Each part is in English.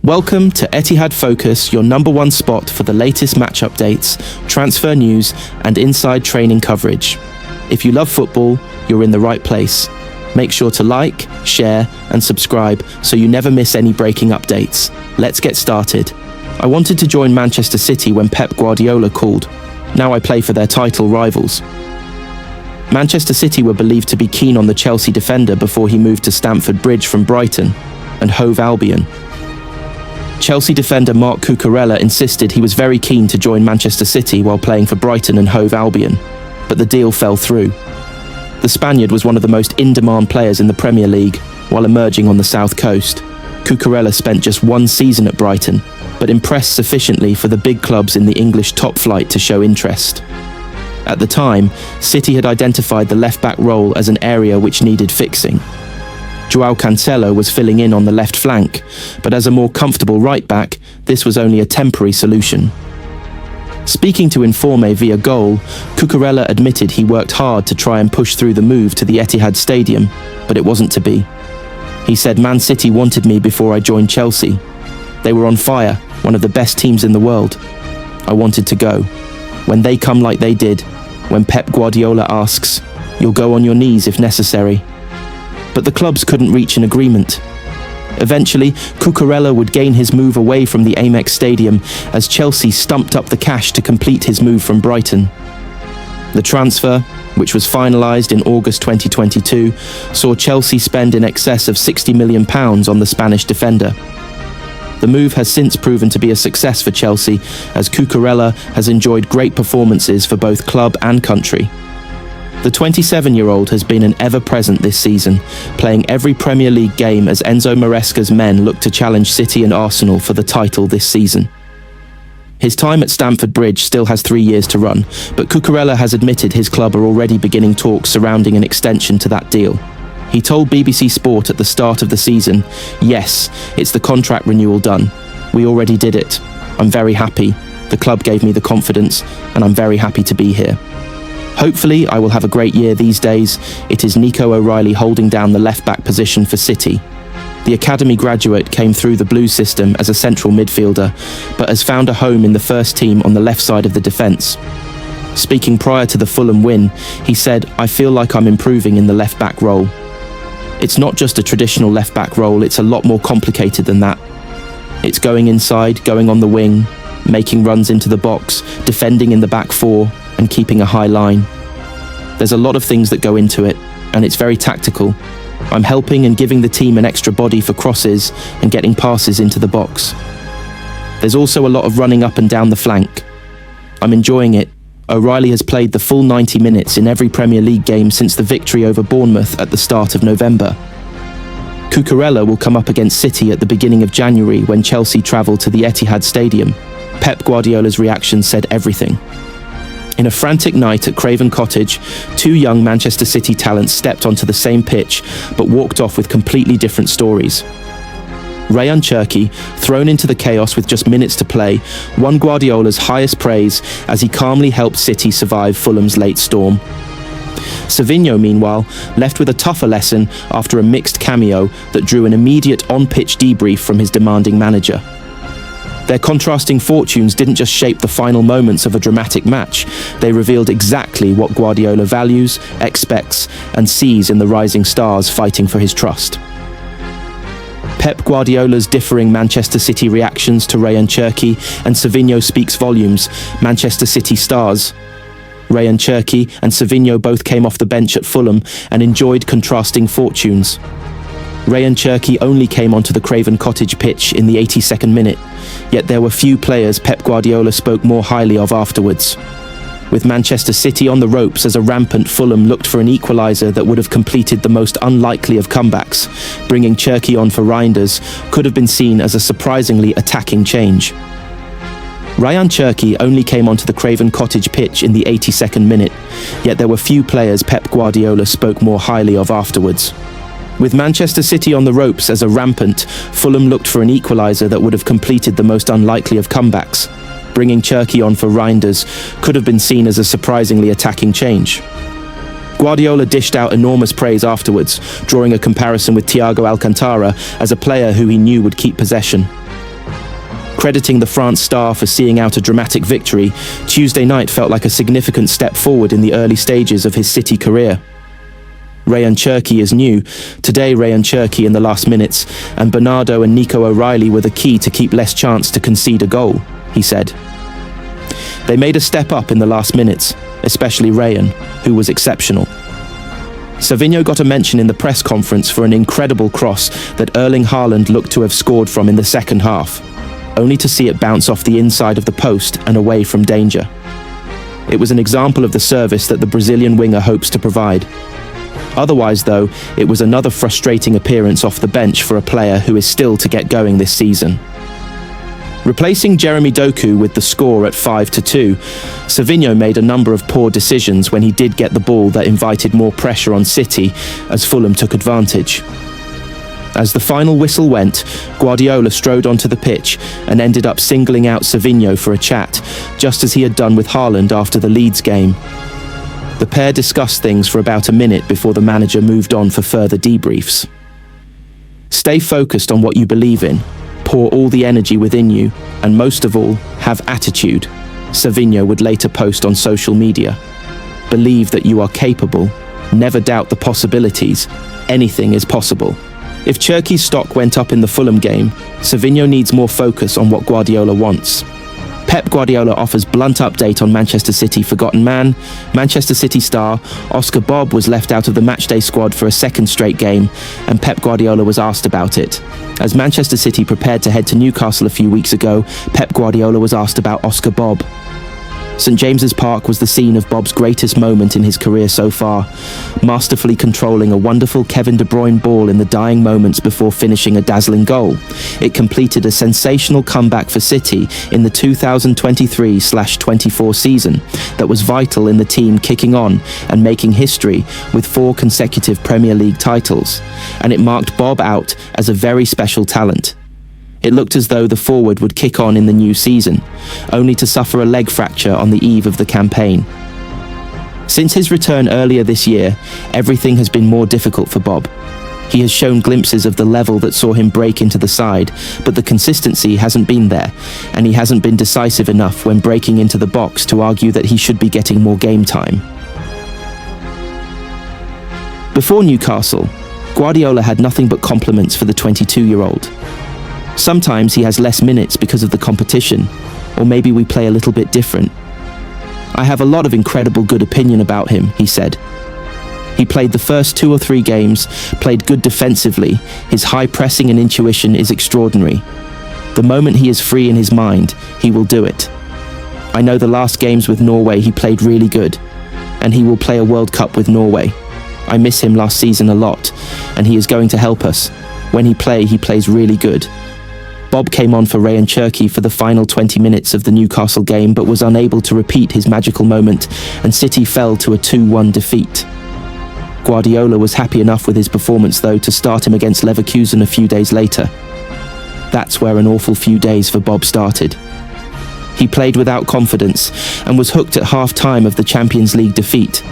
Welcome to Etihad Focus, your number one spot for the latest match updates, transfer news, and inside training coverage. If you love football, you're in the right place. Make sure to like, share, and subscribe so you never miss any breaking updates. Let's get started. I wanted to join Manchester City when Pep Guardiola called. Now I play for their title rivals. Manchester City were believed to be keen on the Chelsea defender before he moved to Stamford Bridge from Brighton and Hove Albion. Chelsea defender Marc Cucarella insisted he was very keen to join Manchester City while playing for Brighton and Hove Albion, but the deal fell through. The Spaniard was one of the most in-demand players in the Premier League while emerging on the south coast. Cucarella spent just one season at Brighton, but impressed sufficiently for the big clubs in the English top flight to show interest. At the time, City had identified the left-back role as an area which needed fixing. João Cancelo was filling in on the left flank, but as a more comfortable right-back, this was only a temporary solution. Speaking to Informe via Goal, Cucarella admitted he worked hard to try and push through the move to the Etihad Stadium, but it wasn't to be. He said, "Man City wanted me before I joined Chelsea. They were on fire, one of the best teams in the world. I wanted to go. When they come like they did, when Pep Guardiola asks, you'll go on your knees if necessary." But the clubs couldn't reach an agreement. Eventually, Cucarella would gain his move away from the Amex Stadium as Chelsea stumped up the cash to complete his move from Brighton. The transfer, which was finalised in August 2022, saw Chelsea spend in excess of £60 million on the Spanish defender. The move has since proven to be a success for Chelsea, as Cucarella has enjoyed great performances for both club and country. The 27-year-old has been an ever-present this season, playing every Premier League game as Enzo Maresca's men look to challenge City and Arsenal for the title this season. His time at Stamford Bridge still has 3 years to run, but Cucarella has admitted his club are already beginning talks surrounding an extension to that deal. He told BBC Sport at the start of the season, "Yes, it's the contract renewal done. We already did it. I'm very happy. The club gave me the confidence, and I'm very happy to be here. Hopefully, I will have a great year these days." It is Nico O'Reilly holding down the left-back position for City. The academy graduate came through the Blues system as a central midfielder, but has found a home in the first team on the left side of the defence. Speaking prior to the Fulham win, he said, "I feel like I'm improving in the left-back role. It's not just a traditional left-back role, it's a lot more complicated than that. It's going inside, going on the wing, making runs into the box, defending in the back four, and keeping a high line. There's a lot of things that go into it, and it's very tactical. I'm helping and giving the team an extra body for crosses and getting passes into the box. There's also a lot of running up and down the flank. I'm enjoying it." O'Reilly has played the full 90 minutes in every Premier League game since the victory over Bournemouth at the start of November. Cucarella will come up against City at the beginning of January when Chelsea travel to the Etihad Stadium. Pep Guardiola's reaction said everything. In a frantic night at Craven Cottage, two young Manchester City talents stepped onto the same pitch, but walked off with completely different stories. Rayan Cherki, thrown into the chaos with just minutes to play, won Guardiola's highest praise as he calmly helped City survive Fulham's late storm. Savinho, meanwhile, left with a tougher lesson after a mixed cameo that drew an immediate on-pitch debrief from his demanding manager. Their contrasting fortunes didn't just shape the final moments of a dramatic match, they revealed exactly what Guardiola values, expects, and sees in the rising stars fighting for his trust. Pep Guardiola's differing Manchester City reactions to Rayan Cherki and Savinho speaks volumes. Manchester City stars. Rayan Cherki and Savinho both came off the bench at Fulham and enjoyed contrasting fortunes. Rayan Cherki only came onto the Craven Cottage pitch in the 82nd minute, yet there were few players Pep Guardiola spoke more highly of afterwards. With Manchester City on the ropes as a rampant Fulham looked for an equaliser that would have completed the most unlikely of comebacks, bringing Cherki on for Reinders could have been seen as a surprisingly attacking change. Rayan Cherki only came onto the Craven Cottage pitch in the 82nd minute, yet there were few players Pep Guardiola spoke more highly of afterwards. With Manchester City on the ropes as a rampant, Fulham looked for an equaliser that would have completed the most unlikely of comebacks. Bringing Cherki on for Reinders could have been seen as a surprisingly attacking change. Guardiola dished out enormous praise afterwards, drawing a comparison with Thiago Alcantara as a player who he knew would keep possession. Crediting the France star for seeing out a dramatic victory, Tuesday night felt like a significant step forward in the early stages of his City career. Ryan Cherki is new. Today, Ryan Cherki in the last minutes, and Bernardo and Nico O'Reilly were the key to keep less chance to concede a goal, he said. They made a step up in the last minutes, especially Ryan, who was exceptional. Savinho got a mention in the press conference for an incredible cross that Erling Haaland looked to have scored from in the second half, only to see it bounce off the inside of the post and away from danger. It was an example of the service that the Brazilian winger hopes to provide. Otherwise, though, it was another frustrating appearance off the bench for a player who is still to get going this season. Replacing Jeremy Doku with the score at 5-2, Savinho made a number of poor decisions when he did get the ball that invited more pressure on City as Fulham took advantage. As the final whistle went, Guardiola strode onto the pitch and ended up singling out Savinho for a chat, just as he had done with Haaland after the Leeds game. The pair discussed things for about a minute before the manager moved on for further debriefs. Stay focused on what you believe in, pour all the energy within you, and most of all, have attitude, Savinho would later post on social media. Believe that you are capable, never doubt the possibilities, anything is possible. If Cherki's stock went up in the Fulham game, Savinho needs more focus on what Guardiola wants. Pep Guardiola offers blunt update on Manchester City forgotten man. Manchester City star Oscar Bob was left out of the matchday squad for a second straight game, and Pep Guardiola was asked about it. As Manchester City prepared to head to Newcastle a few weeks ago, Pep Guardiola was asked about Oscar Bob. St James's Park was the scene of Bob's greatest moment in his career so far, masterfully controlling a wonderful Kevin De Bruyne ball in the dying moments before finishing a dazzling goal. It completed a sensational comeback for City in the 2023/24 season that was vital in the team kicking on and making history with 4 consecutive Premier League titles, and it marked Bob out as a very special talent. It looked as though the forward would kick on in the new season, only to suffer a leg fracture on the eve of the campaign. Since his return earlier this year, everything has been more difficult for Bob. He has shown glimpses of the level that saw him break into the side, but the consistency hasn't been there, and he hasn't been decisive enough when breaking into the box to argue that he should be getting more game time. Before Newcastle, Guardiola had nothing but compliments for the 22-year-old. Sometimes he has less minutes because of the competition, or maybe we play a little bit different. I have a lot of incredible good opinion about him, he said. He played the first 2 or 3 games, played good defensively, his high pressing and intuition is extraordinary. The moment he is free in his mind, he will do it. I know the last games with Norway he played really good, and he will play a World Cup with Norway. I miss him last season a lot, and he is going to help us. When he plays really good. Bob came on for Ryan Cherki for the final 20 minutes of the Newcastle game but was unable to repeat his magical moment, and City fell to a 2-1 defeat. Guardiola was happy enough with his performance though to start him against Leverkusen a few days later. That's where an awful few days for Bob started. He played without confidence and was hooked at half-time of the Champions League defeat,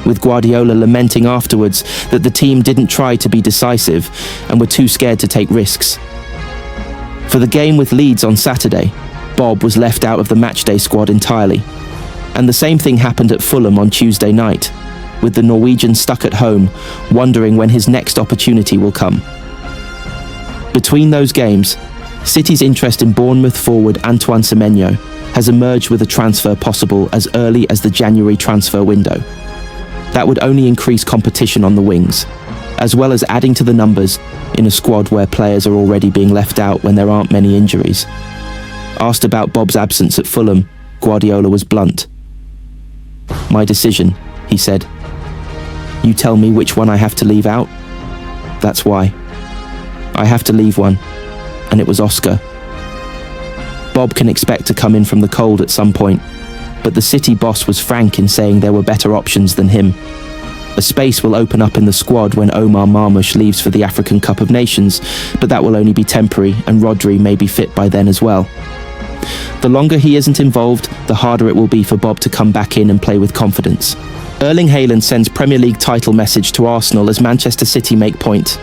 with Guardiola lamenting afterwards that the team didn't try to be decisive and were too scared to take risks. For the game with Leeds on Saturday, Bob was left out of the matchday squad entirely. And the same thing happened at Fulham on Tuesday night, with the Norwegian stuck at home, wondering when his next opportunity will come. Between those games, City's interest in Bournemouth forward Antoine Semenyo has emerged with a transfer possible as early as the January transfer window. That would only increase competition on the wings, as well as adding to the numbers in a squad where players are already being left out when there aren't many injuries. Asked about Bob's absence at Fulham, Guardiola was blunt. "My decision," he said. "You tell me which one I have to leave out? That's why. I have to leave one, and it was Oscar. Bob can expect to come in from the cold at some point, but the City boss was frank in saying there were better options than him. A space will open up in the squad when Omar Marmoush leaves for the African Cup of Nations, but that will only be temporary, and Rodri may be fit by then as well. The longer he isn't involved, the harder it will be for Bob to come back in and play with confidence. Erling Haaland sends Premier League title message to Arsenal as Manchester City make point.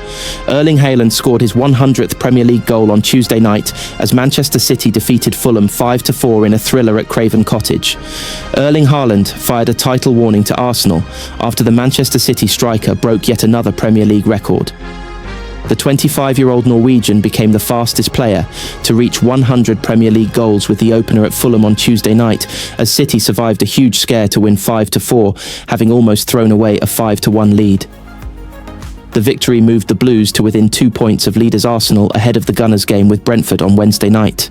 Erling Haaland scored his 100th Premier League goal on Tuesday night as Manchester City defeated Fulham 5-4 in a thriller at Craven Cottage. Erling Haaland fired a title warning to Arsenal after the Manchester City striker broke yet another Premier League record. The 25-year-old Norwegian became the fastest player to reach 100 Premier League goals with the opener at Fulham on Tuesday night, as City survived a huge scare to win 5-4, having almost thrown away a 5-1 lead. The victory moved the Blues to within 2 points of leaders Arsenal ahead of the Gunners game with Brentford on Wednesday night.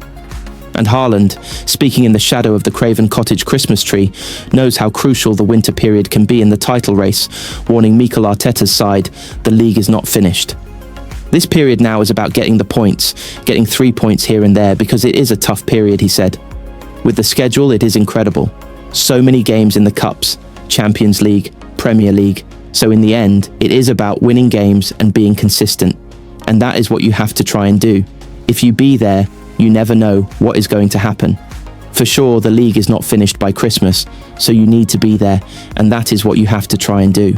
And Haaland, speaking in the shadow of the Craven Cottage Christmas tree, knows how crucial the winter period can be in the title race, warning Mikel Arteta's side, the league is not finished. This period now is about getting the points, getting 3 points here and there, because it is a tough period, he said. With the schedule, it is incredible. So many games in the Cups, Champions League, Premier League. So in the end, it is about winning games and being consistent. And that is what you have to try and do. If you be there, you never know what is going to happen. For sure, the league is not finished by Christmas, so you need to be there, and that is what you have to try and do.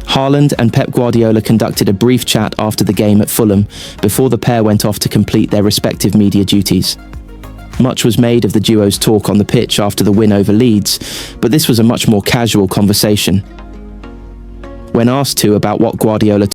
Haaland and Pep Guardiola conducted a brief chat after the game at Fulham before the pair went off to complete their respective media duties. Much was made of the duo's talk on the pitch after the win over Leeds, but this was a much more casual conversation. When asked about what Guardiola